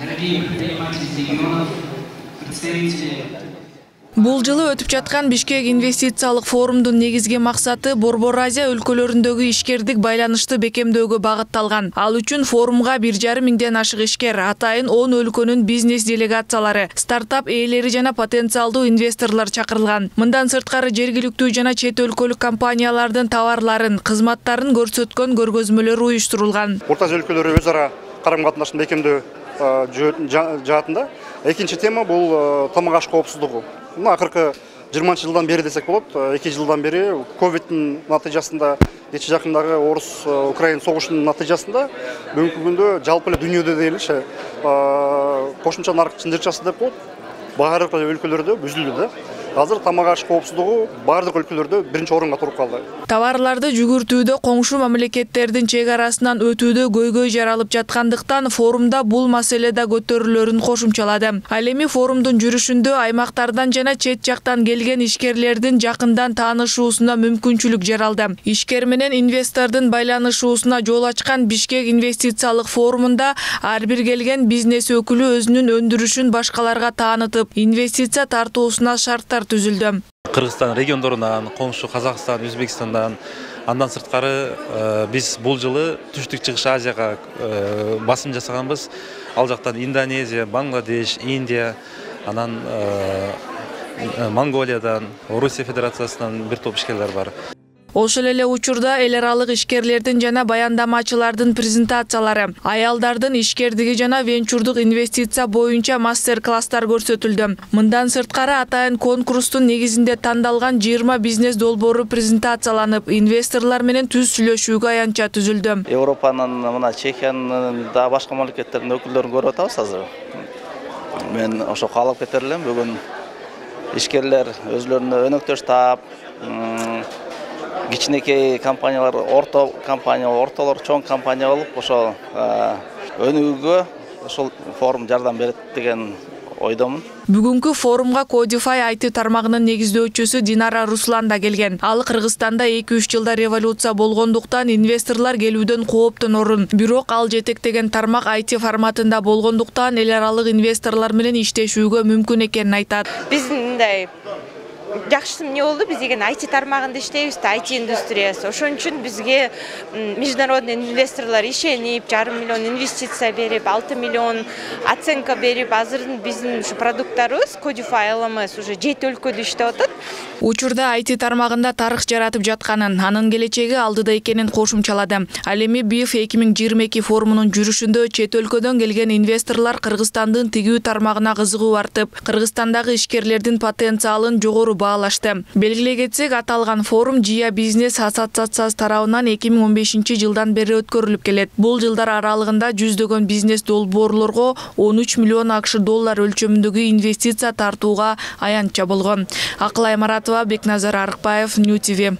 Дорогие предприниматели из регионов, представители. Бул жылы өтүп жаткан Бишкек инвестициялык форумдун негизги максаты Борбор Азия өлкөлөрүндөгү ишкердик байланышты бекемдөөгө багытталган. Ал үчүн форумга 1,5 миңден ашык ишкер, атайын 10 өлкөнүн бизнес делегациялары, стартап ээлери жана потенциалдуу инвесторлор чакырылган. Мындан сырткары жергиликтүү жана чет өлкөлүк компаниялардын товарларын, кызматтарын көрсөткөн көргөзмөлөр уюштурулган. Орта Азия өлкөлөрү өз ара карым-катнашты бекемдөө жаатында. Экинчи тема бул тамак аш коопсуздугу. Акыркы 20 жылдан бери десек болот, 2 жылдан бери ковидтин натыйжасында, эч жакындагы орус-украин согушунун натыйжасында бүгүнкү күндө жалпы эле дүйнөдө делиши кошумча нарык чындырчасы деп болот. Баардык өлкөлөрдө бүзүлдү да. Азыр тамак аш коопсуздугу баардык өлкөлөрдө биринчи орунга туруп калды. Товарларды жүгүртүүдө коңшу мамлекеттердин чек арасынан өтүүдө көйгөй жаралып жаткандыктан форумда бул маселе да көтөрүлөрүн кошумчалады. Ал эми форумдун жүрүшүндө аймактардан жана чет жактан келген ишкерлердин жакындан таанышуусуна мүмкүнчүлүк жаралды. Ишкер менен инвестордун байланышуусуна жол ачкан Бишкек инвестициялык форумунда ар бир келген бизнес өкүлү өзүнүн өндүрүшүн башкаларга таанытып, инвестиция тартуусуна шарттар түзүлдү. Кыргызстан региондорунан, коңшу Казакстан, Өзбекстандан, андан сырткары биз бул жылы Түштүк Чыгыш Азияга басым жасаганбыз. Ал жактан Индонезия, Бангладеш, Индия, анан Монголиядан, Орусия Федерациясынан бир топ ишкерлер бар. Ошол эле учурда эл аралык ишкерлердин жана баяндамачылардын презентациялары, аялдардын ишкердиги жана венчурдук инвестиция боюнча мастер-класстар көрсөтүлдү. Мындан сырткары атайын конкурстун негизинде тандалган 20 бизнес долбоору презентацияланып, инвесторлор менен түз сүйлөшүүгө аянтча түзүлдү. Европанын, мына Чехиянын да башка мамлекеттердин өкүлдөрүн көрүп атабыз азыр. Мен ошо каалап кетер элем, бүгүн ишкерлер өзлөрүнө өнөктөш таап, кичинекей компаниялар, орто компания, ортолор, чоң компания болуп, ошо өнүгүүгө ошол форум жардам берет деген ойдомун. Бүгүнкү форумга Codify IT тармагынын негиздөөчүсү Динара Руслан да келген. Ал Кыргызстанда 2-3 жылда революция болгондуктан инвесторлор келүүдөн кооптонорун. Бирок ал жетектеген тармак IT форматында болгондуктан эл аралык инвесторлор менен иштешүүгө мүмкүн экенин айтат. Биздин мындай жакшы эмне болду, биз деген IT тармагында иштейбиз, IT индустриясы. Ошон үчүн бизге международный инвесторлор ишенип, 1,5 миллион инвестиция берип, 6 миллион оценка берип, азыр биздин ушу продукттарыбыз Codify LMS уже 7 өлкөдө иштеп атат. Учурда IT тармагында тарых жаратып жатканын, анын келечеги алдыда экенин кошумчалады. Ал эми BIF 2022 форумунун жүрүшүндө чет өлкөдөн келген инвесторлор Кыргызстандын тигүү тармагына кызыгуу артып, Кыргызстандагы ишкерлердин потенциалын жогору баалашты. Белгилей кетсек, аталган форум Jia Бизнес ассоциациясы тарабынан 2015 жылдан бери өткөрүлүп келет. Бул жылдар аралыгында жүздөгөн бизнес долбоорлорго 13 миллион ақш доллар өлчөмүндөгү инвестиция тартууга аянтча болгон. Акылай Маратова, Бекназар Арыкбаев, Нью ТВ.